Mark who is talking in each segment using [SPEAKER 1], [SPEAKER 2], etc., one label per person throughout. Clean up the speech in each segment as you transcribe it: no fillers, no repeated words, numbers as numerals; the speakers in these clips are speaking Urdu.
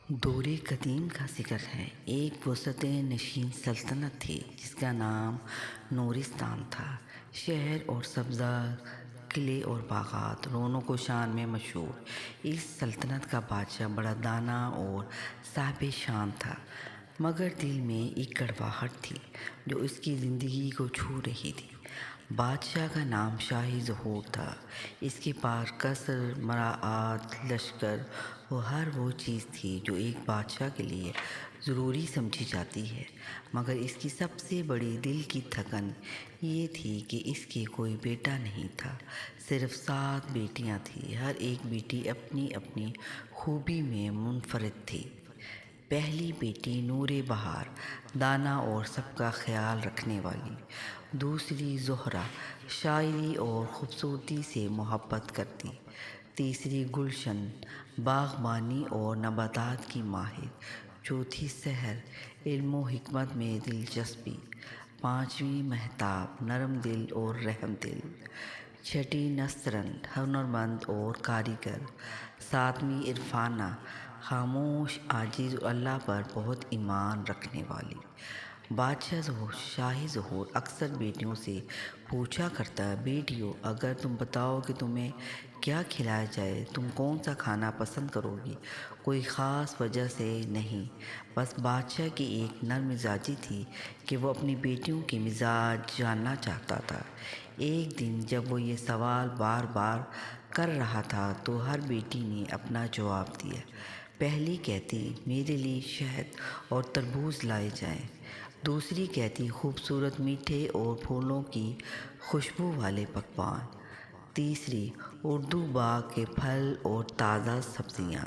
[SPEAKER 1] دور قدیم کا ذکر ہے۔ ایک وسط نشین سلطنت تھی جس کا نام نورستان تھا۔ شہر اور سبزار، قلعے اور باغات، رونق و شان میں مشہور اس سلطنت کا بادشاہ بڑا دانا اور صاحب شان تھا، مگر دل میں ایک کڑواہٹ تھی جو اس کی زندگی کو چھو رہی تھی۔ بادشاہ کا نام شاہی ظہور تھا۔ اس کے پاس قصر، مراعات، لشکر اور ہر وہ چیز تھی جو ایک بادشاہ کے لیے ضروری سمجھی جاتی ہے، مگر اس کی سب سے بڑی دل کی تھکن یہ تھی کہ اس کے کوئی بیٹا نہیں تھا، صرف 7 بیٹیاں تھیں۔ ہر ایک بیٹی اپنی اپنی خوبی میں منفرد تھی۔ پہلی بیٹی نور بہار، دانا اور سب کا خیال رکھنے والی۔ دوسری زہرہ، شاعری اور خوبصورتی سے محبت کرتی۔ تیسری گلشن، باغبانی اور نباتات کی ماہر۔ چوتھی سحر، علم و حکمت میں دلچسپی۔ پانچویں مہتاب، نرم دل اور رحم دل۔ چھٹی نسرن، ہنرمند اور کاریگر۔ ساتویں عرفانہ، خاموش، عاجز اور اللہ پر بہت ایمان رکھنے والی۔ بادشاہ شاہی ظہور اکثر بیٹیوں سے پوچھا کرتا، بیٹیوں، اگر تم بتاؤ کہ تمہیں کیا کھلایا جائے، تم کون سا کھانا پسند کرو گی؟ کوئی خاص وجہ سے نہیں، بس بادشاہ کی ایک نرم مزاجی تھی کہ وہ اپنی بیٹیوں کے مزاج جاننا چاہتا تھا۔ ایک دن جب وہ یہ سوال بار بار کر رہا تھا تو ہر بیٹی نے اپنا جواب دیا۔ پہلی کہتی، میرے لیے شہد اور تربوز لائے جائیں۔ دوسری کہتی، خوبصورت میٹھے اور پھولوں کی خوشبو والے پکوان۔ تیسری، اردو باغ کے پھل اور تازہ سبزیاں۔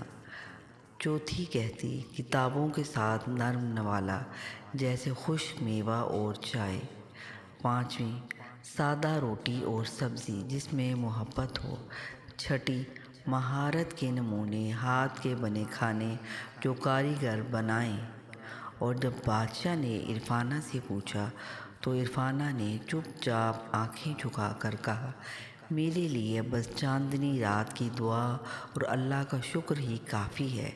[SPEAKER 1] چوتھی کہتی، کتابوں کے ساتھ نرم نوالا جیسے خشک میوہ اور چائے۔ پانچویں، سادہ روٹی اور سبزی جس میں محبت ہو۔ چھٹی، مہارت کے نمونے، ہاتھ کے بنے کھانے جو کاریگر بنائیں۔ اور جب بادشاہ نے عرفانہ سے پوچھا تو عرفانہ نے چپ چاپ آنکھیں جھکا کر کہا، میرے لیے بس چاندنی رات کی دعا اور اللہ کا شکر ہی کافی ہے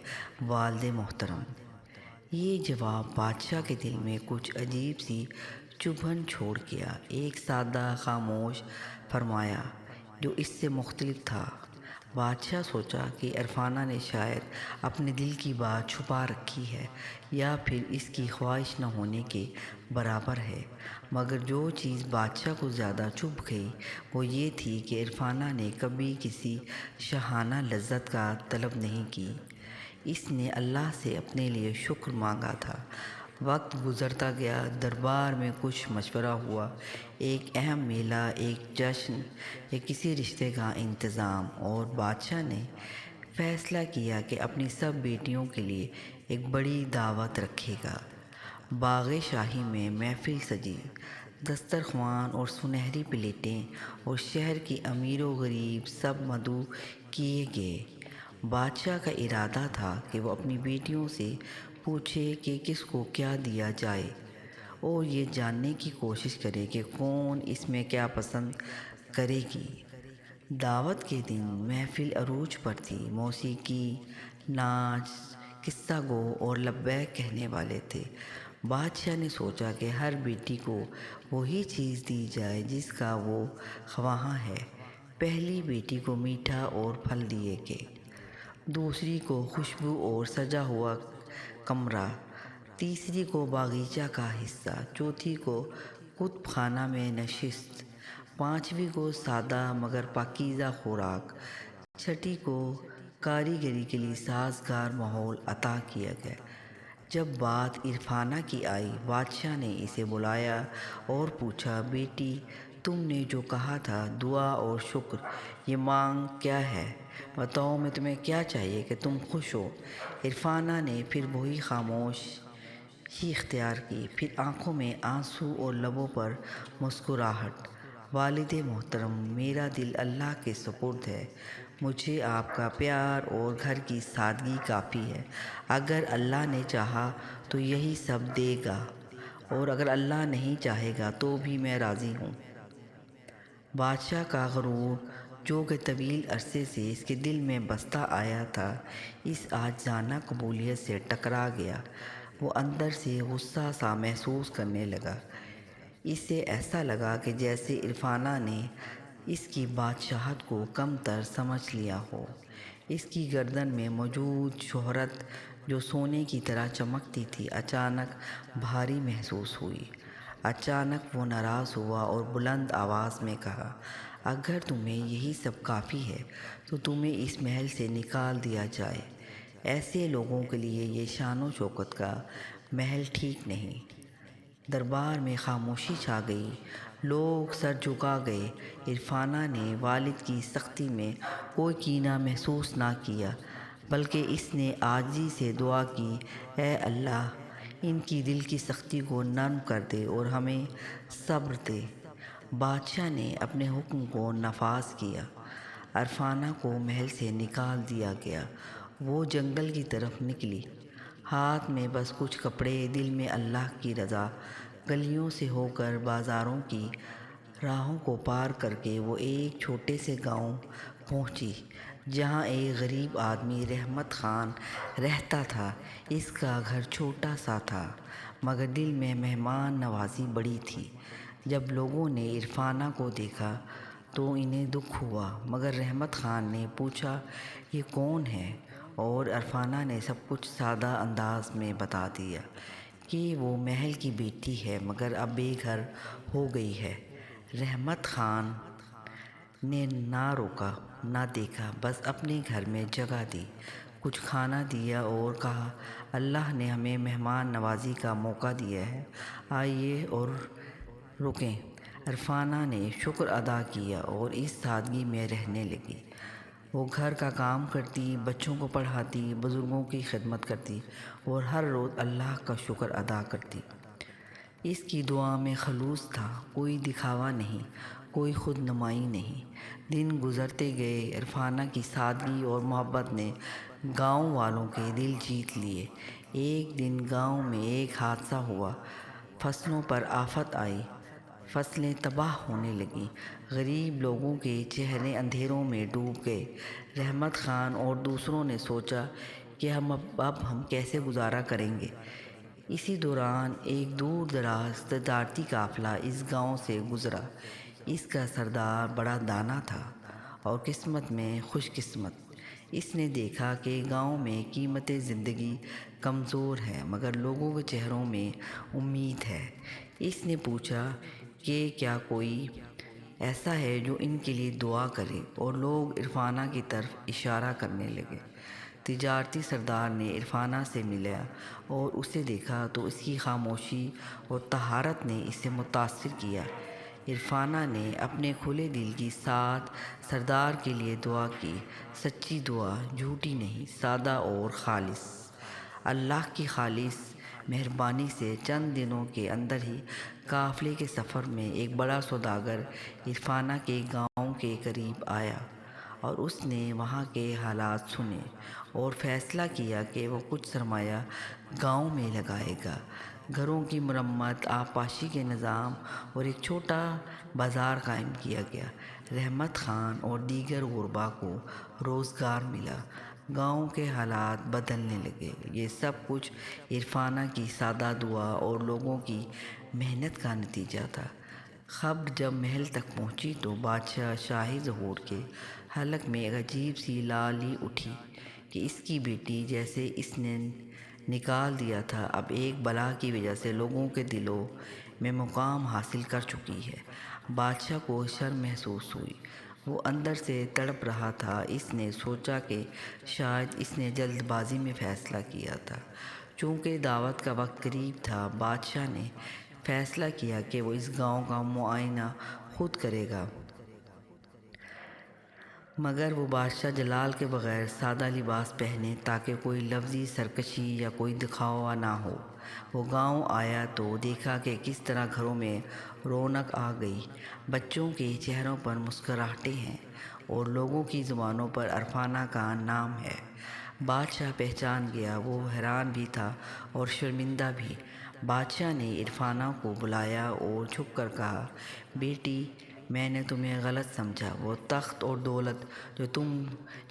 [SPEAKER 1] والد محترم۔ یہ جواب بادشاہ کے دل میں کچھ عجیب سی چبھن چھوڑ گیا۔ ایک سادہ خاموش فرمایا جو اس سے مختلف تھا۔ بادشاہ سوچا کہ عرفانہ نے شاید اپنے دل کی بات چھپا رکھی ہے یا پھر اس کی خواہش نہ ہونے کے برابر ہے، مگر جو چیز بادشاہ کو زیادہ چبھ گئی وہ یہ تھی کہ عرفانہ نے کبھی کسی شاہانہ لذت کا طلب نہیں کی۔ اس نے اللہ سے اپنے لیے شکر مانگا تھا۔ وقت گزرتا گیا، دربار میں کچھ مشورہ ہوا، ایک اہم میلہ، ایک جشن یا کسی رشتے کا انتظام، اور بادشاہ نے فیصلہ کیا کہ اپنی سب بیٹیوں کے لیے ایک بڑی دعوت رکھے گا۔ باغ شاہی میں محفل سجی، دسترخوان اور سنہری پلیٹیں، اور شہر کے امیر و غریب سب مدعو کیے گئے۔ بادشاہ کا ارادہ تھا کہ وہ اپنی بیٹیوں سے پوچھے کہ کس کو کیا دیا جائے اور یہ جاننے کی کوشش کرے کہ کون اس میں کیا پسند کرے گی۔ دعوت کے دن محفل عروج پر تھی۔ موسیقی، ناچ، قصہ گو اور لبیک کہنے والے تھے۔ بادشاہ نے سوچا کہ ہر بیٹی کو وہی چیز دی جائے جس کا وہ خواہاں ہے۔ پہلی بیٹی کو میٹھا اور پھل دیے گئے، دوسری کو خوشبو اور سجا ہوا کمرہ، تیسری کو باغیچہ کا حصہ، چوتھی کو کتب خانہ میں نشست، پانچویں کو سادہ مگر پاکیزہ خوراک، چھٹی کو کاریگری کے لیے سازگار ماحول عطا کیا گیا۔ جب بات عرفانہ کی آئی، بادشاہ نے اسے بلایا اور پوچھا، بیٹی، تم نے جو کہا تھا دعا اور شکر، یہ مانگ کیا ہے؟ بتاؤ، میں تمہیں کیا چاہیے کہ تم خوش ہو؟ عرفانہ نے پھر وہی خاموشی اختیار کی، پھر آنکھوں میں آنسو اور لبوں پر مسکراہٹ۔ والد محترم، میرا دل اللہ کے سپرد ہے، مجھے آپ کا پیار اور گھر کی سادگی کافی ہے۔ اگر اللہ نے چاہا تو یہی سب دے گا، اور اگر اللہ نہیں چاہے گا تو بھی میں راضی ہوں۔ بادشاہ کا غرور جو کہ طویل عرصے سے اس کے دل میں بستا آیا تھا، اس عاجزانہ قبولیت سے ٹکرا گیا۔ وہ اندر سے غصہ سا محسوس کرنے لگا۔ اسے ایسا لگا کہ جیسے عرفانہ نے اس کی بادشاہت کو کم تر سمجھ لیا ہو۔ اس کی گردن میں موجود شہرت جو سونے کی طرح چمکتی تھی، اچانک بھاری محسوس ہوئی۔ اچانک وہ ناراض ہوا اور بلند آواز میں کہا، اگر تمہیں یہی سب کافی ہے تو تمہیں اس محل سے نکال دیا جائے۔ ایسے لوگوں کے لیے یہ شان و شوکت کا محل ٹھیک نہیں۔ دربار میں خاموشی چھا گئی، لوگ سر جھکا گئے۔ عرفانہ نے والد کی سختی میں کوئی کینہ محسوس نہ کیا، بلکہ اس نے عاجزی سے دعا کی، اے اللہ، ان کی دل کی سختی کو نرم کر دے اور ہمیں صبر دے۔ بادشاہ نے اپنے حکم کو نفاذ کیا۔ عرفانہ کو محل سے نکال دیا گیا۔ وہ جنگل کی طرف نکلی، ہاتھ میں بس کچھ کپڑے، دل میں اللہ کی رضا۔ گلیوں سے ہو کر بازاروں کی راہوں کو پار کر کے وہ ایک چھوٹے سے گاؤں پہنچی، جہاں ایک غریب آدمی رحمت خان رہتا تھا۔ اس کا گھر چھوٹا سا تھا، مگر دل میں مہمان نوازی بڑی تھی۔ جب لوگوں نے عرفانہ کو دیکھا تو انہیں دکھ ہوا، مگر رحمت خان نے پوچھا، یہ کون ہے؟ اور عرفانہ نے سب کچھ سادہ انداز میں بتا دیا کہ وہ محل کی بیٹی ہے، مگر اب بے گھر ہو گئی ہے۔ رحمت خان نے نہ روکا نہ دیکھا، بس اپنے گھر میں جگہ دی، کچھ کھانا دیا اور کہا، اللہ نے ہمیں مہمان نوازی کا موقع دیا ہے، آئیے اور رکیں۔ عرفانہ نے شکر ادا کیا اور اس سادگی میں رہنے لگی۔ وہ گھر کا کام کرتی، بچوں کو پڑھاتی، بزرگوں کی خدمت کرتی اور ہر روز اللہ کا شکر ادا کرتی۔ اس کی دعا میں خلوص تھا، کوئی دکھاوا نہیں، کوئی خود نمائی نہیں۔ دن گزرتے گئے، عرفانہ کی سادگی اور محبت نے گاؤں والوں کے دل جیت لیے۔ ایک دن گاؤں میں ایک حادثہ ہوا، فصلوں پر آفت آئی، فصلیں تباہ ہونے لگیں، غریب لوگوں کے چہرے اندھیروں میں ڈوب گئے۔ رحمت خان اور دوسروں نے سوچا کہ اب ہم کیسے گزارا کریں گے۔ اسی دوران ایک دور دراز تجارتی قافلہ اس گاؤں سے گزرا۔ اس کا سردار بڑا دانا تھا اور قسمت میں خوش قسمت۔ اس نے دیکھا کہ گاؤں میں قیمت زندگی کمزور ہے، مگر لوگوں کے چہروں میں امید ہے۔ اس نے پوچھا کہ کیا کوئی ایسا ہے جو ان کے لیے دعا کرے، اور لوگ عرفانہ کی طرف اشارہ کرنے لگے۔ تجارتی سردار نے عرفانہ سے ملا اور اسے دیکھا تو اس کی خاموشی اور طہارت نے اسے متاثر کیا۔ عرفانہ نے اپنے کھلے دل کے ساتھ سردار کے لیے دعا کی، سچی دعا، جھوٹی نہیں، سادہ اور خالص۔ اللہ کی خالص مہربانی سے چند دنوں کے اندر ہی قافلے کے سفر میں ایک بڑا سوداگر عرفانہ کے گاؤں کے قریب آیا، اور اس نے وہاں کے حالات سنے اور فیصلہ کیا کہ وہ کچھ سرمایہ گاؤں میں لگائے گا۔ گھروں کی مرمت، آبپاشی کے نظام اور ایک چھوٹا بازار قائم کیا گیا۔ رحمت خان اور دیگر غربا کو روزگار ملا، گاؤں کے حالات بدلنے لگے۔ یہ سب کچھ عرفانہ کی سادہ دعا اور لوگوں کی محنت کا نتیجہ تھا۔ خبر جب محل تک پہنچی تو بادشاہ شاہی ظہور کے حلق میں ایک عجیب سی لالی اٹھی کہ اس کی بیٹی جسے اس نے نکال دیا تھا، اب ایک بلا کی وجہ سے لوگوں کے دلوں میں مقام حاصل کر چکی ہے۔ بادشاہ کو شرم محسوس ہوئی، وہ اندر سے تڑپ رہا تھا۔ اس نے سوچا کہ شاید اس نے جلد بازی میں فیصلہ کیا تھا۔ چونکہ دعوت کا وقت قریب تھا، بادشاہ نے فیصلہ کیا کہ وہ اس گاؤں کا معائنہ خود کرے گا۔ مگر وہ بادشاہ جلال کے بغیر سادہ لباس پہنے تاکہ کوئی لفظی سرکشی یا کوئی دکھاوا نہ ہو۔ وہ گاؤں آیا تو دیکھا کہ کس طرح گھروں میں رونق آ گئی، بچوں کے چہروں پر مسکراہٹیں ہیں اور لوگوں کی زبانوں پر عرفانہ کا نام ہے۔ بادشاہ پہچان گیا، وہ حیران بھی تھا اور شرمندہ بھی۔ بادشاہ نے عرفانہ کو بلایا اور جھک کر کہا، بیٹی، میں نے تمہیں غلط سمجھا۔ وہ تخت اور دولت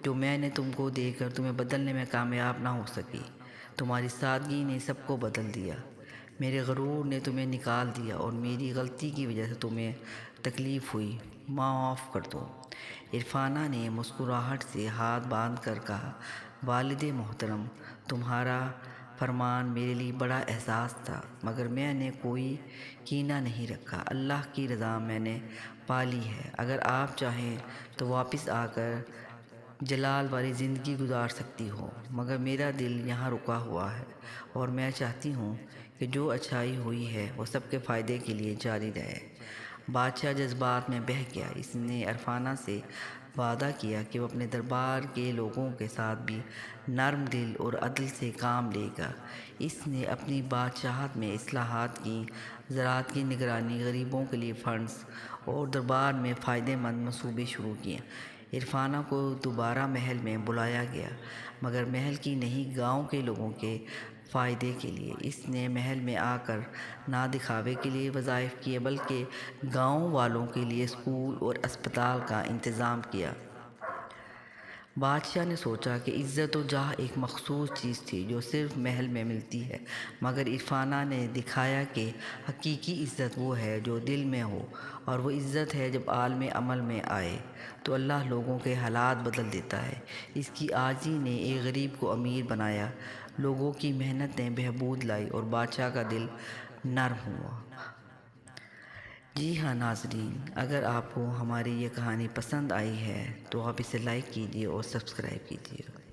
[SPEAKER 1] جو میں نے تم کو دے کر تمہیں بدلنے میں کامیاب نہ ہو سکی۔ تمہاری سادگی نے سب کو بدل دیا۔ میرے غرور نے تمہیں نکال دیا اور میری غلطی کی وجہ سے تمہیں تکلیف ہوئی۔ معاف کر دو۔ عرفانہ نے مسکراہٹ سے ہاتھ باندھ کر کہا، والد محترم، تمہارا فرمان میرے لیے بڑا احساس تھا، مگر میں نے کوئی کینہ نہیں رکھا۔ اللہ کی رضا میں نے پالی ہے۔ اگر آپ چاہیں تو واپس آ کر جلال والی زندگی گزار سکتی ہو، مگر میرا دل یہاں رکا ہوا ہے اور میں چاہتی ہوں کہ جو اچھائی ہوئی ہے وہ سب کے فائدے کے لیے جاری رہے۔ بادشاہ جذبات میں بہہ گیا۔ اس نے عرفانہ سے وعدہ کیا کہ وہ اپنے دربار کے لوگوں کے ساتھ بھی نرم دل اور عدل سے کام لے گا۔ اس نے اپنی بادشاہت میں اصلاحات کی، زراعت کی نگرانی، غریبوں کے لیے فنڈز اور دربار میں فائدہ مند منصوبے شروع کیے۔ عرفانہ کو دوبارہ محل میں بلایا گیا، مگر محل کی نہیں، گاؤں کے لوگوں کے فائدے کے لیے۔ اس نے محل میں آ کر نہ دکھاوے کے لیے وظائف کیے، بلکہ گاؤں والوں کے لیے اسکول اور اسپتال کا انتظام کیا۔ بادشاہ نے سوچا کہ عزت و جاہ ایک مخصوص چیز تھی جو صرف محل میں ملتی ہے، مگر عرفانہ نے دکھایا کہ حقیقی عزت وہ ہے جو دل میں ہو، اور وہ عزت ہے جب عالم عمل میں آئے تو اللہ لوگوں کے حالات بدل دیتا ہے۔ اس کی عاجزی نے ایک غریب کو امیر بنایا، لوگوں کی محنت نے بہبود لائی اور بادشاہ کا دل نرم ہوا۔ جی ہاں ناظرین، اگر آپ کو ہماری یہ کہانی پسند آئی ہے تو آپ اسے لائک کیجیے اور سبسکرائب کیجیے۔